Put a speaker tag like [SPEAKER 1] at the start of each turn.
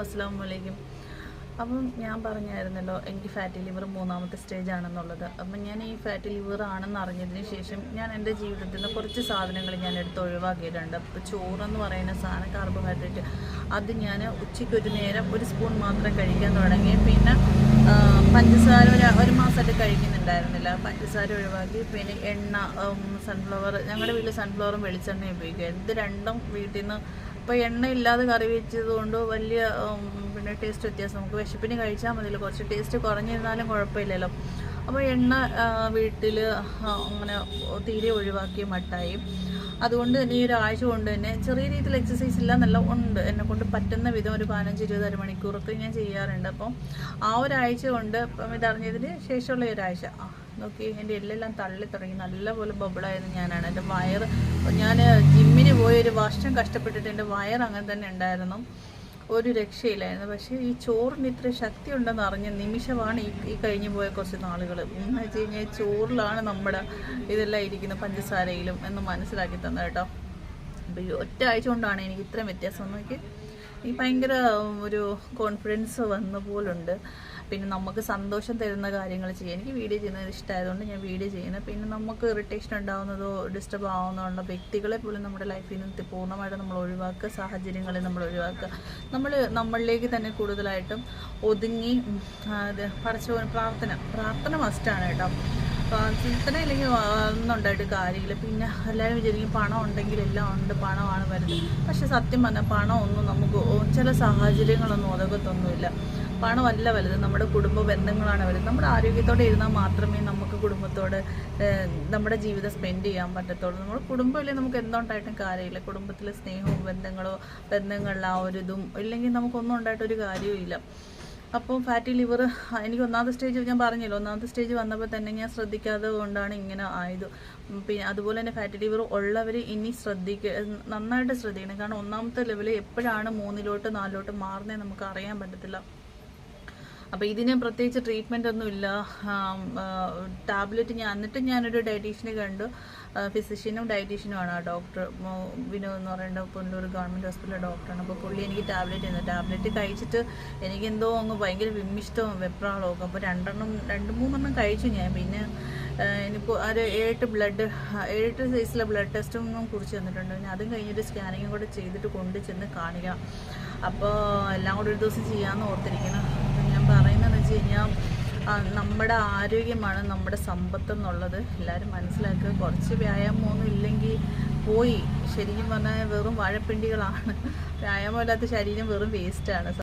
[SPEAKER 1] അസ്സലാമു അലൈക്കും. അപ്പം ഞാൻ പറഞ്ഞായിരുന്നല്ലോ എനിക്ക് ഫാറ്റി ലിവർ 3ാമത്തെ സ്റ്റേജ് ആണെന്നുള്ളത്. അപ്പം ഞാൻ ഈ ഫാറ്റി ലിവർ ആണെന്ന് അറിഞ്ഞതിന് ശേഷം ഞാൻ എൻ്റെ ജീവിതത്തിൽ നിന്ന് കുറച്ച് സാധനങ്ങൾ ഞാൻ എടുത്ത് ഒഴിവാക്കിയിട്ടുണ്ട്. അപ്പോൾ ചോറെന്ന് പറയുന്ന സാധനം കാർബോഹൈഡ്രേറ്റ് അത് ഞാൻ ഉച്ചയ്ക്ക് ഒരു നേരം 1 സ്പൂൺ മാത്രം കഴിക്കാൻ തുടങ്ങി. പിന്നെ പഞ്ചസാര ഒരു മാസമായിട്ട് കഴിക്കുന്നുണ്ടായിരുന്നില്ല. പഞ്ചസാര ഒഴിവാക്കി. പിന്നെ എണ്ണ, സൺഫ്ലവർ, ഞങ്ങളുടെ വീട്ടിൽ സൺഫ്ലവറും വെളിച്ചെണ്ണയും ഉപയോഗിക്കുക. ഇത് രണ്ടും വീട്ടിൽ നിന്ന് ഇപ്പോൾ എണ്ണ ഇല്ലാതെ കറി വെച്ചത് കൊണ്ട് വലിയ പിന്നെ ടേസ്റ്റ് വ്യത്യാസം. നമുക്ക് വിശപ്പിന് കഴിച്ചാൽ മതിയല്ലോ, കുറച്ച് ടേസ്റ്റ് കുറഞ്ഞിരുന്നാലും കുഴപ്പമില്ലല്ലോ. അപ്പോൾ എണ്ണ വീട്ടിൽ അങ്ങനെ തീരെ ഒഴിവാക്കിയ മട്ടായി. അതുകൊണ്ട് തന്നെ ഈ ഒരാഴ്ച കൊണ്ട് തന്നെ ചെറിയ രീതിയിൽ എക്സസൈസ് ഇല്ല എന്നല്ല ഉണ്ട്, എന്നെക്കൊണ്ട് പറ്റുന്ന വിധം ഒരു 15-20 അരമണിക്കൂറൊക്കെ ഞാൻ ചെയ്യാറുണ്ട്. അപ്പം ആ ഒരാഴ്ച കൊണ്ട് ഇപ്പം ഇതറിഞ്ഞതിന് ശേഷമുള്ള ഒരാഴ്ച നോക്കി എൻ്റെ എല്ലാം തള്ളി തുടങ്ങി. നല്ലപോലെ ബബിളായിരുന്നു ഞാനാണ്. എൻ്റെ വയറ്, ഞാൻ ജിമ്മിന് പോയി ഒരു വർഷം കഷ്ടപ്പെട്ടിട്ട് എൻ്റെ വയർ അങ്ങനെ തന്നെ ഉണ്ടായിരുന്നു, ഒരു രക്ഷയില്ലായിരുന്നു. പക്ഷേ ഈ ചോറിന് ഇത്ര ശക്തി ഉണ്ടെന്ന് അറിഞ്ഞ നിമിഷമാണ് ഈ കഴിഞ്ഞു പോയ കുറച്ച് നാളുകൾ. എന്ന് വെച്ച് കഴിഞ്ഞാൽ ചോറിലാണ് നമ്മുടെ ഇതെല്ലാം ഇരിക്കുന്നത്, പഞ്ചസാരയിലും എന്ന് മനസ്സിലാക്കി തന്നെ കേട്ടോ. അപ്പോൾ ഈ ഒറ്റ ആഴ്ച കൊണ്ടാണ് എനിക്ക് ഇത്രയും വ്യത്യാസം. നോക്കി ഈ ഭയങ്കര ഒരു കോൺഫിഡൻസ് വന്ന പോലുണ്ട്. പിന്നെ നമുക്ക് സന്തോഷം തരുന്ന കാര്യങ്ങൾ ചെയ്യാൻ എനിക്ക് വീഡിയോ ചെയ്യുന്നത് ഇഷ്ടമായതുകൊണ്ട് ഞാൻ വീഡിയോ ചെയ്യുന്നത്. പിന്നെ നമുക്ക് ഇറിറ്റേഷൻ ഉണ്ടാകുന്നതോ ഡിസ്റ്റർബ് ആവുന്നതുള്ള വ്യക്തികളെ പോലും നമ്മുടെ ലൈഫിൽ നിന്ന് പൂർണ്ണമായിട്ട് നമ്മൾ ഒഴിവാക്കുക, സാഹചര്യങ്ങളെ നമ്മൾ ഒഴിവാക്കുക. നമ്മളിലേക്ക് തന്നെ കൂടുതലായിട്ടും ഒതുങ്ങി പ്രാർത്ഥന മസ്റ്റാണ് കേട്ടോ. ചിന്തന ഇല്ലെങ്കിൽ ഒന്നുണ്ടായിട്ട് കാര്യമില്ല. പിന്നെ എല്ലാവരും വിചാരിക്കും പണം ഉണ്ടെങ്കിൽ എല്ലാം ഉണ്ട്, പണമാണ് വരുന്നത്. പക്ഷെ സത്യം പറഞ്ഞാൽ പണമൊന്നും നമുക്ക് ചില സാഹചര്യങ്ങളൊന്നും ഉതകത്തൊന്നുമില്ല. പണമല്ല വലുത്, നമ്മുടെ കുടുംബ ബന്ധങ്ങളാണ് വലുത്. നമ്മുടെ ആരോഗ്യത്തോടെ ഇരുന്നാൽ മാത്രമേ നമുക്ക് കുടുംബത്തോട് നമ്മുടെ ജീവിതം സ്പെൻഡ് ചെയ്യാൻ പറ്റത്തുള്ളൂ. നമ്മുടെ കുടുംബമില്ലേ നമുക്ക് എന്തുണ്ടായിട്ടും കാര്യമില്ല. കുടുംബത്തിലെ സ്നേഹവും ബന്ധങ്ങളിൽ ആ ഒരു ഇതും ഇല്ലെങ്കിൽ നമുക്കൊന്നും ഉണ്ടായിട്ടൊരു കാര്യവും ഇല്ല. അപ്പോൾ ഫാറ്റി ലിവർ എനിക്ക് 1ാമത്തെ സ്റ്റേജ് ഞാൻ പറഞ്ഞല്ലോ, 1ാമത്തെ സ്റ്റേജ് വന്നപ്പോൾ തന്നെ ഞാൻ ശ്രദ്ധിക്കാതെ കൊണ്ടാണ് ഇങ്ങനെ ആയത്. പിന്നെ അതുപോലെ തന്നെ ഫാറ്റി ലിവർ ഉള്ളവർ ഇനി നന്നായിട്ട് ശ്രദ്ധിക്കണം. കാരണം 1ാമത്തെ ലെവൽ എപ്പോഴാണ് 3-ലോട്ട് 4-ലോട്ട് മാറുന്നത് നമുക്ക് അറിയാൻ പറ്റത്തില്ല. അപ്പോൾ ഇതിന് പ്രത്യേകിച്ച് ട്രീറ്റ്മെൻ്റ് ഒന്നും ഇല്ല. ടാബ്ലറ്റ് ഞാനൊരു ഡയറ്റീഷ്യനെ കണ്ടു, ഫിസിഷ്യനും ഡയറ്റീഷ്യനുമാണ് ആ ഡോക്ടർ വിനോദ് എന്ന് പറയുന്ന പുല്ലൂർ ഗവൺമെൻറ് ഹോസ്പിറ്റലിലെ ഡോക്ടറാണ്. അപ്പോൾ പുള്ളി എനിക്ക് ടാബ്ലറ്റ് കഴിച്ചിട്ട് എനിക്കെന്തോ അങ്ങ് ഭയങ്കര വിമ്മിഷ്ടവും വെപ്രാളവും. അപ്പോൾ 2-3 കഴിച്ചു ഞാൻ. പിന്നെ എനിക്ക് ഒരു 7 സൈസിലെ ബ്ലഡ് ടെസ്റ്റും കുറിച്ച് തന്നിട്ടുണ്ട്. പിന്നെ അതും കഴിഞ്ഞിട്ട് സ്കാനിങ്ങും കൂടെ ചെയ്തിട്ട് കൊണ്ട് ചെന്ന് കാണിക്കണം. അപ്പോൾ എല്ലാം കൂടെ ഒരു ദിവസം ചെയ്യാമെന്ന് ഓർത്തിരിക്കണം. അപ്പം ഞാൻ പറയുന്നതെന്ന് വെച്ച് കഴിഞ്ഞാൽ നമ്മുടെ ആരോഗ്യമാണ് നമ്മുടെ സമ്പത്തെന്നുള്ളത് എല്ലാവരും മനസ്സിലാക്കുക. കുറച്ച് വ്യായാമമൊന്നും ഇല്ലെങ്കിൽ ശരിക്കും പറഞ്ഞാൽ വെറും വാഴപ്പിണ്ടികളാണ്. വ്യായാമമില്ലാത്ത ശരീരം വെറും വേസ്റ്റാണ്.